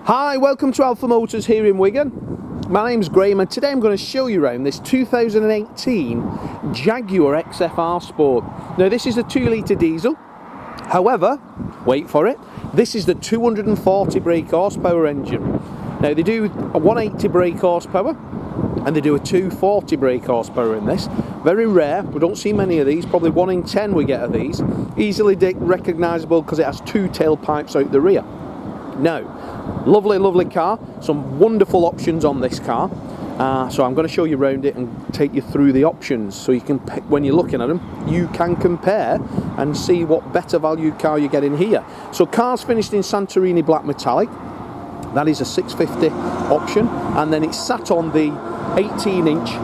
Hi, welcome to Alpha Motors here in Wigan. My name's Graham and today I'm going to show you around this 2018 Jaguar XFR Sport. Now this is a 2-litre diesel, however, wait for it, this is the 240 brake horsepower engine. Now they do a 180 brake horsepower and they do a 240 brake horsepower in this. Very rare, we don't see many of these, probably 1 in 10 we get of these. Easily recognisable because it has 2 tailpipes out the rear. Now, lovely car, some wonderful options on this car. So I'm going to show you around it and take you through the options so you can pick, when you're looking at them, you can compare and see what better value car you get in here. So car's finished in Santorini black metallic. That is a 650 option, and then it's sat on the 18-inch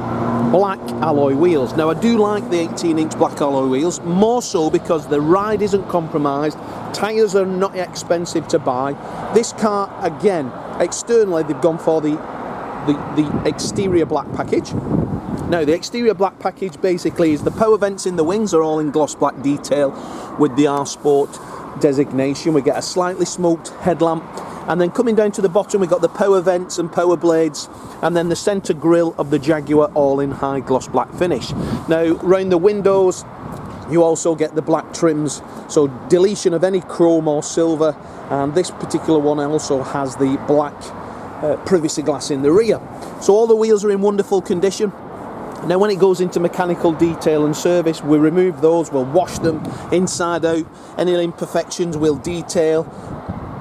black alloy wheels. Now I do like the 18-inch black alloy wheels, more so because the ride isn't compromised, tyres are not expensive to buy. This car, again, externally they've gone for the exterior black package. Now the exterior black package basically is the power vents in the wings are all in gloss black detail with the R Sport designation. We get a slightly smoked headlamp, and then coming down to the bottom we got the power vents and power blades, and then the centre grille of the Jaguar all in high gloss black finish. Now round the windows you also get the black trims, so deletion of any chrome or silver, and this particular one also has the black privacy glass in the rear. So all the wheels are in wonderful condition. Now when it goes into mechanical detail and service, we remove those, we'll wash them inside out, any imperfections we'll detail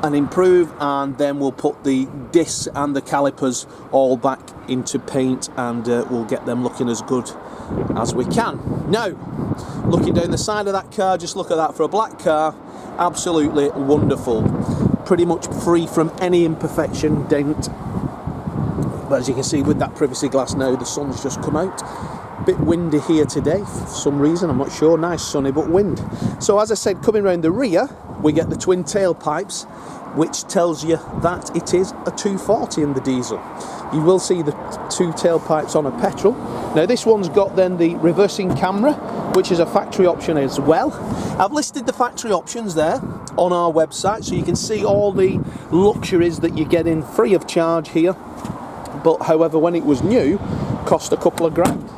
and improve, and then we'll put the discs and the calipers all back into paint, and we'll get them looking as good as we can. Now, looking down the side of that car, just look at that for a black car, absolutely wonderful. Pretty much free from any imperfection, dent. But as you can see with that privacy glass now, the sun's just come out. Bit windy here today for some reason, I'm not sure. Nice sunny but wind. So as I said, coming around the rear we get the twin tailpipes, which tells you that it is a 240 in the diesel. You will see the 2 tailpipes on a petrol. Now this one's got then the reversing camera, which is a factory option as well. I've listed the factory options there on our website so you can see all the luxuries that you get in free of charge here. But however, when it was new, cost a couple of grand.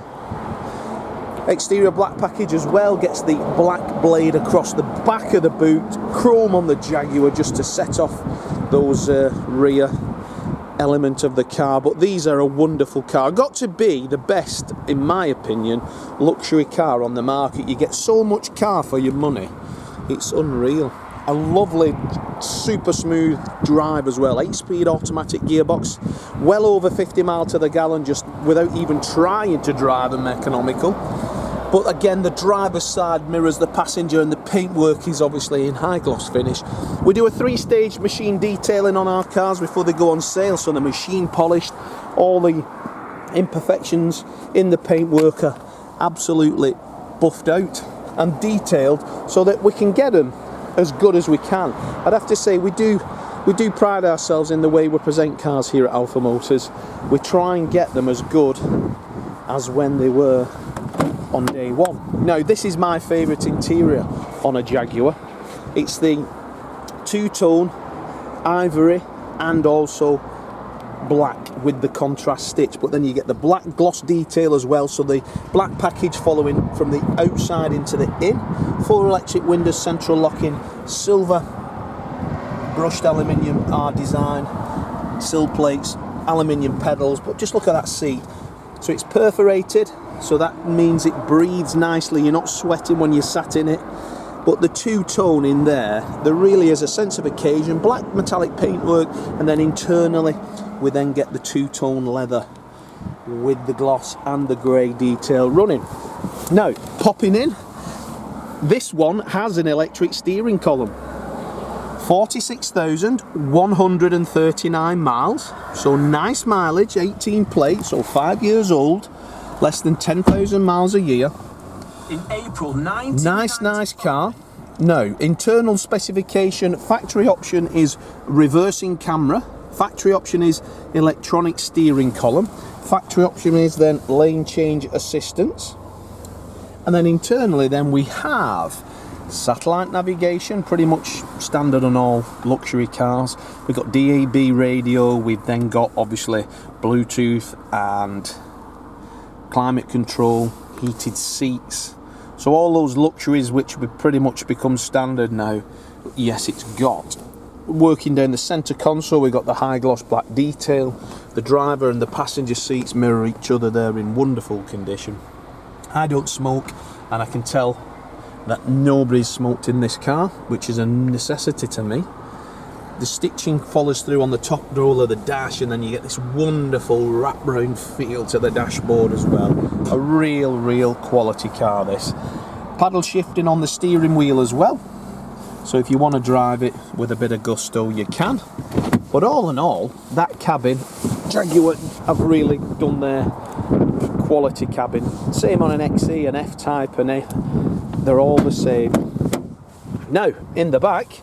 Exterior black package as well, gets the black blade across the back of the boot, chrome on the Jaguar just to set off those rear element of the car. But these are a wonderful car, got to be the best, in my opinion, luxury car on the market. You get so much car for your money, it's unreal. A lovely, super smooth drive as well. 8-speed automatic gearbox, well over 50 miles to the gallon just without even trying to drive them economical. But again, the driver's side mirrors the passenger, and the paintwork is obviously in high gloss finish. We do a 3-stage machine detailing on our cars before they go on sale, so the machine polished, all the imperfections in the paintwork are absolutely buffed out and detailed so that we can get them as good as we can. I'd have to say we do pride ourselves in the way we present cars here at Alpha Motors. We try and get them as good as when they were on day one. Now this is my favourite interior on a Jaguar. It's the 2-tone ivory and also black with the contrast stitch, but then you get the black gloss detail as well, so the black package following from the outside into the in. Full electric windows, central locking, silver brushed aluminium R design, sill plates, aluminium pedals. But just look at that seat. So it's perforated, so that means it breathes nicely, you're not sweating when you're sat in it. But the 2-tone in there really is a sense of occasion, black metallic paintwork, and then internally we then get the 2-tone leather with the gloss and the grey detail running. Now, popping in, this one has an electric steering column. 46,139 miles, so nice mileage, 18 plates, so 5 years old, less than 10,000 miles a year. In April 1990. Nice car. Now, internal specification, factory option is reversing camera, factory option is electronic steering column, factory option is then lane change assistance, and then internally then we have Satellite navigation, pretty much standard on all luxury cars. We've got DAB radio, we've then got obviously Bluetooth and climate control, heated seats. So all those luxuries which would pretty much become standard now, yes, it's got. Working down the centre console, we've got the high gloss black detail. The driver and the passenger seats mirror each other, they're in wonderful condition. I don't smoke, and I can tell that nobody's smoked in this car, which is a necessity to me. The stitching follows through on the top roll of the dash, and then you get this wonderful wraparound feel to the dashboard as well. A real quality car, this. Paddle shifting on the steering wheel as well, so if you want to drive it with a bit of gusto, you can. But all in all, that cabin, Jaguar have really done their quality cabin. Same on an XE, an F-Type, and they're all the same. Now, in the back,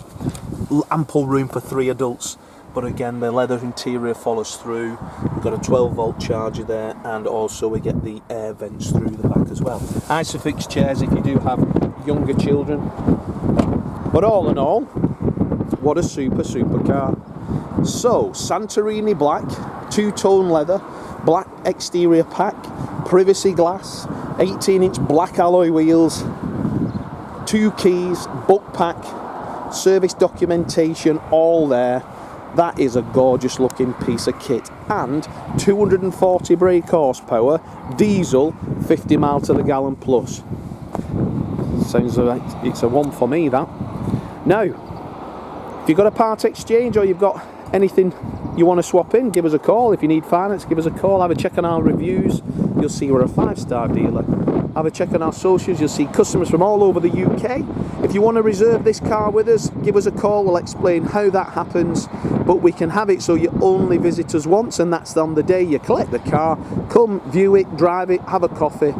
ample room for 3 adults, but again, the leather interior follows through. We've got a 12-volt charger there, and also we get the air vents through the back as well. Isofix chairs if you do have younger children. But all in all, what a super car. So, Santorini black, 2-tone leather, black exterior pack, privacy glass, 18-inch black alloy wheels, 2 keys, book pack, service documentation, all there. That is a gorgeous looking piece of kit. And 240 brake horsepower, diesel, 50 mile to the gallon plus. Sounds like it's a one for me, that. Now, if you've got a part exchange or you've got anything you want to swap in, give us a call. If you need finance, give us a call. Have a check on our reviews. You'll see we're a 5-star dealer. Have a check on our socials. You'll see customers from all over the UK. If you want to reserve this car with us, give us a call. We'll explain how that happens. But we can have it so you only visit us once, and that's on the day you collect the car. Come, view it, drive it, have a coffee,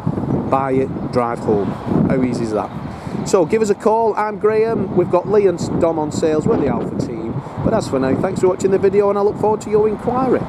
buy it, drive home. How easy is that? So give us a call. I'm Graham. We've got Lee and Dom on sales. We're the Alpha team. But as for now, thanks for watching the video, and I look forward to your inquiry.